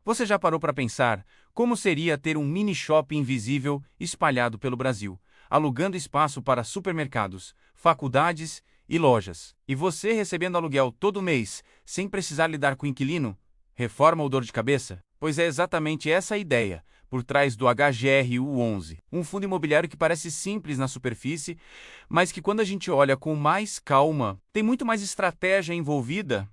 Você já parou para pensar como seria ter um mini shopping invisível espalhado pelo Brasil, alugando espaço para supermercados, faculdades e lojas, e você recebendo aluguel todo mês, sem precisar lidar com inquilino? Reforma ou dor de cabeça? Pois é exatamente essa a ideia por trás do HGRU11, um fundo imobiliário que parece simples na superfície, mas que quando a gente olha com mais calma, tem muito mais estratégia envolvida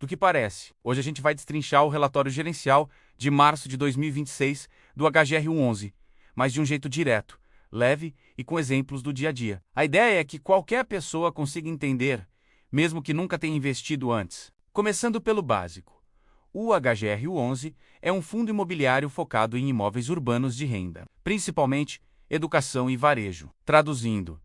do que parece. Hoje a gente vai destrinchar o relatório gerencial de março de 2026 do HGR11, mas de um jeito direto, leve e com exemplos do dia a dia. A ideia é que qualquer pessoa consiga entender, mesmo que nunca tenha investido antes. Começando pelo básico. O HGR11 é um fundo imobiliário focado em imóveis urbanos de renda, principalmente educação e varejo. Traduzindo,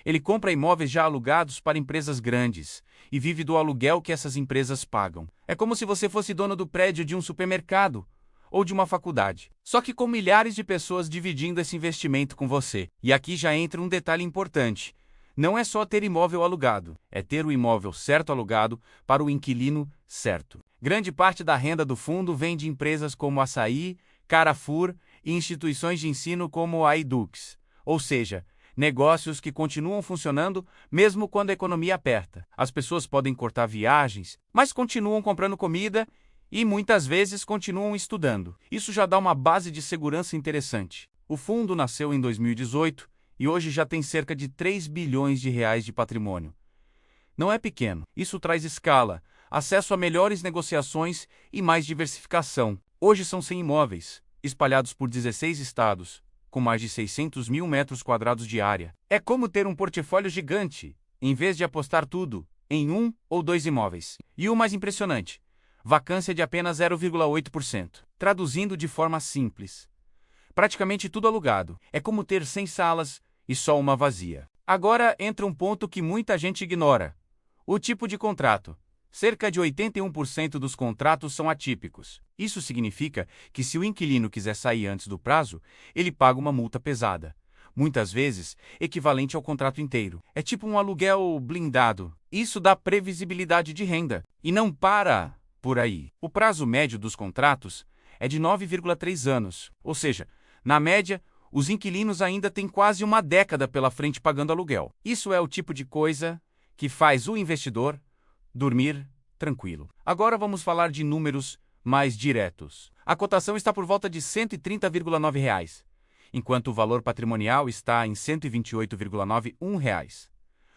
ele compra imóveis já alugados para empresas grandes e vive do aluguel que essas empresas pagam. É como se você fosse dono do prédio de um supermercado ou de uma faculdade, só que com milhares de pessoas dividindo esse investimento com você. E aqui já entra um detalhe importante. Não é só ter imóvel alugado, é ter o imóvel certo alugado para o inquilino certo. Grande parte da renda do fundo vem de empresas como Açaí, Carrefour e instituições de ensino como a Edux, ou seja, negócios que continuam funcionando mesmo quando a economia aperta. As pessoas podem cortar viagens, mas continuam comprando comida e muitas vezes continuam estudando. Isso já dá uma base de segurança interessante. O fundo nasceu em 2018 e hoje já tem cerca de 3 bilhões de reais de patrimônio. Não é pequeno. Isso traz escala, acesso a melhores negociações e mais diversificação. Hoje são 100 imóveis, espalhados por 16 estados, com mais de 600 mil metros quadrados de área. É como ter um portfólio gigante, em vez de apostar tudo em 1 ou 2 imóveis. E o mais impressionante, vacância de apenas 0,8%. Traduzindo de forma simples, praticamente tudo alugado. É como ter 100 salas e só uma vazia. Agora entra um ponto que muita gente ignora: o tipo de contrato. Cerca de 81% dos contratos são atípicos. Isso significa que se o inquilino quiser sair antes do prazo, ele paga uma multa pesada, muitas vezes equivalente ao contrato inteiro. É tipo um aluguel blindado. Isso dá previsibilidade de renda. E não para por aí. O prazo médio dos contratos é de 9,3 anos, ou seja, na média, os inquilinos ainda têm quase uma década pela frente pagando aluguel. Isso é o tipo de coisa que faz o investidor dormir tranquilo. Agora vamos falar de números mais diretos. A cotação está por volta de R$ 130,9, enquanto o valor patrimonial está em R$ 128,91.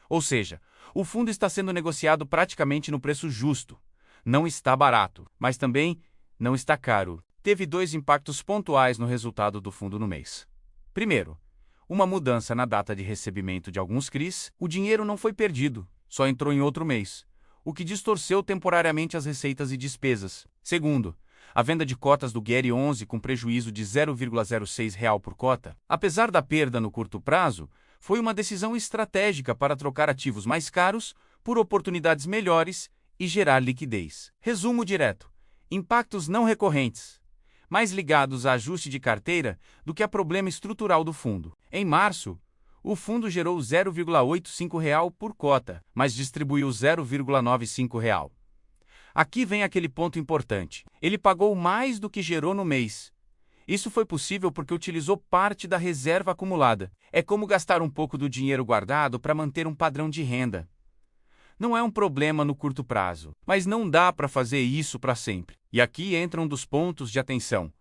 Ou seja, o fundo está sendo negociado praticamente no preço justo. Não está barato, mas também não está caro. Teve 2 impactos pontuais no resultado do fundo no mês. Primeiro, uma mudança na data de recebimento de alguns CRIs. O dinheiro não foi perdido, só entrou em outro mês, o que distorceu temporariamente as receitas e despesas. Segundo, a venda de cotas do GER 11 com prejuízo de R$ 0,06 por cota. Apesar da perda no curto prazo, foi uma decisão estratégica para trocar ativos mais caros por oportunidades melhores e gerar liquidez. Resumo direto: impactos não recorrentes, mais ligados a ajuste de carteira do que a problema estrutural do fundo. Em março, o fundo gerou R$ 0,85 por cota, mas distribuiu R$ 0,95. Aqui vem aquele ponto importante. Ele pagou mais do que gerou no mês. Isso foi possível porque utilizou parte da reserva acumulada. É como gastar um pouco do dinheiro guardado para manter um padrão de renda. Não é um problema no curto prazo, mas não dá para fazer isso para sempre. E aqui entra um dos pontos de atenção.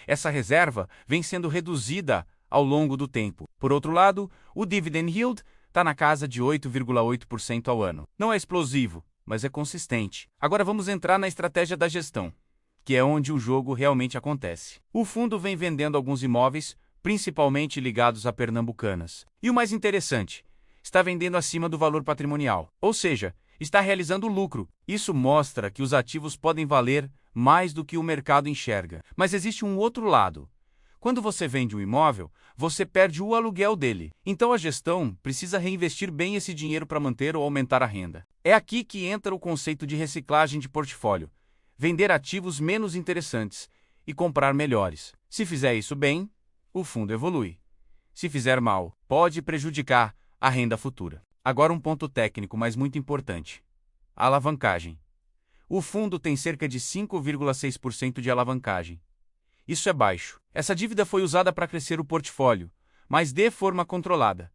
Essa reserva vem sendo reduzida ao longo do tempo. Por outro lado, o dividend yield está na casa de 8,8% ao ano. Não é explosivo, mas é consistente. Agora vamos entrar na estratégia da gestão, que é onde o jogo realmente acontece. O fundo vem vendendo alguns imóveis, principalmente ligados a pernambucanas. E o mais interessante, está vendendo acima do valor patrimonial, ou seja, está realizando lucro. Isso mostra que os ativos podem valer mais do que o mercado enxerga. Mas existe um outro lado. Quando você vende um imóvel, você perde o aluguel dele. Então a gestão precisa reinvestir bem esse dinheiro para manter ou aumentar a renda. É aqui que entra o conceito de reciclagem de portfólio. Vender ativos menos interessantes e comprar melhores. Se fizer isso bem, o fundo evolui. Se fizer mal, pode prejudicar a renda futura. Agora um ponto técnico, mas muito importante: a alavancagem. O fundo tem cerca de 5,6% de alavancagem. Isso é baixo. Essa dívida foi usada para crescer o portfólio, mas de forma controlada.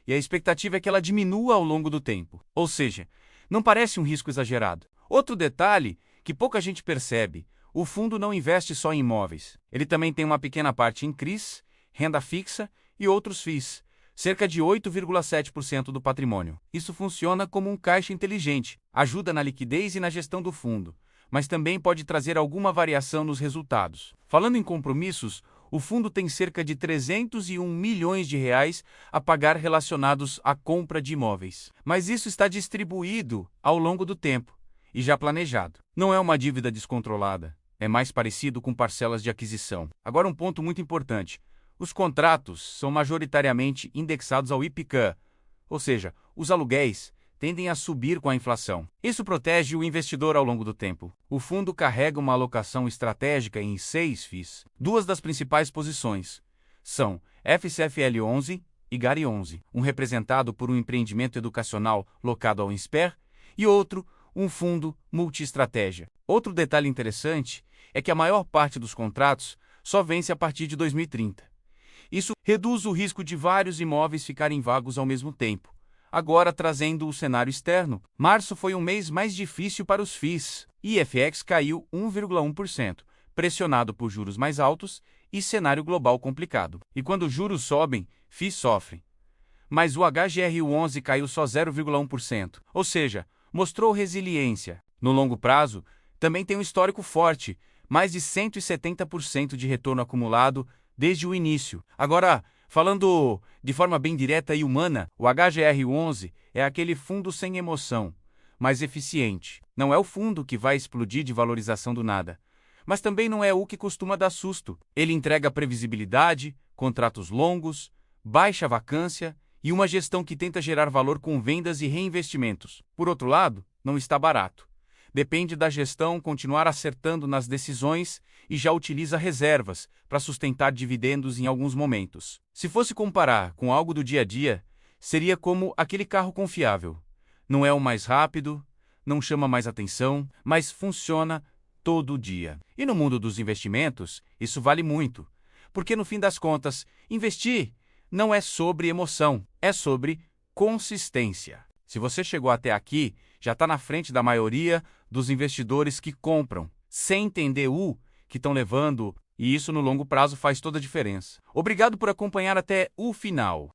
E a expectativa é que ela diminua ao longo do tempo. Ou seja, não parece um risco exagerado. Outro detalhe que pouca gente percebe: o fundo não investe só em imóveis. Ele também tem uma pequena parte em CRIs, renda fixa e outros FIIs, cerca de 8,7% do patrimônio. Isso funciona como um caixa inteligente, ajuda na liquidez e na gestão do fundo, mas também pode trazer alguma variação nos resultados. Falando em compromissos, o fundo tem cerca de 301 milhões de reais a pagar relacionados à compra de imóveis. Mas isso está distribuído ao longo do tempo e já planejado. Não é uma dívida descontrolada, é mais parecido com parcelas de aquisição. Agora, um ponto muito importante: os contratos são majoritariamente indexados ao IPCA, ou seja, os aluguéis tendem a subir com a inflação. Isso protege o investidor ao longo do tempo. O fundo carrega uma alocação estratégica em 6 FIIs. Duas das principais posições são FCFL11 e GARI11, um representado por um empreendimento educacional locado ao INSPER e outro, um fundo multi-estratégia. Outro detalhe interessante é que a maior parte dos contratos só vence a partir de 2030. Isso reduz o risco de vários imóveis ficarem vagos ao mesmo tempo. Agora, trazendo o cenário externo, março foi um mês mais difícil para os FIIs. IFX caiu 1,1%, pressionado por juros mais altos e cenário global complicado. E quando os juros sobem, FIIs sofrem. Mas o HGR11 caiu só 0,1%, ou seja, mostrou resiliência. No longo prazo, também tem um histórico forte, mais de 170% de retorno acumulado desde o início. Agora, falando de forma bem direta e humana, o HGR11 é aquele fundo sem emoção, mas eficiente. Não é o fundo que vai explodir de valorização do nada, mas também não é o que costuma dar susto. Ele entrega previsibilidade, contratos longos, baixa vacância e uma gestão que tenta gerar valor com vendas e reinvestimentos. Por outro lado, não está barato. Depende da gestão continuar acertando nas decisões e já utiliza reservas para sustentar dividendos em alguns momentos. Se fosse comparar com algo do dia a dia, seria como aquele carro confiável. Não é o mais rápido, não chama mais atenção, mas funciona todo dia. E no mundo dos investimentos, isso vale muito, porque no fim das contas, investir não é sobre emoção, é sobre consistência. Se você chegou até aqui, já está na frente da maioria dos investidores que compram, sem entender o que estão levando, e isso no longo prazo faz toda a diferença. Obrigado por acompanhar até o final.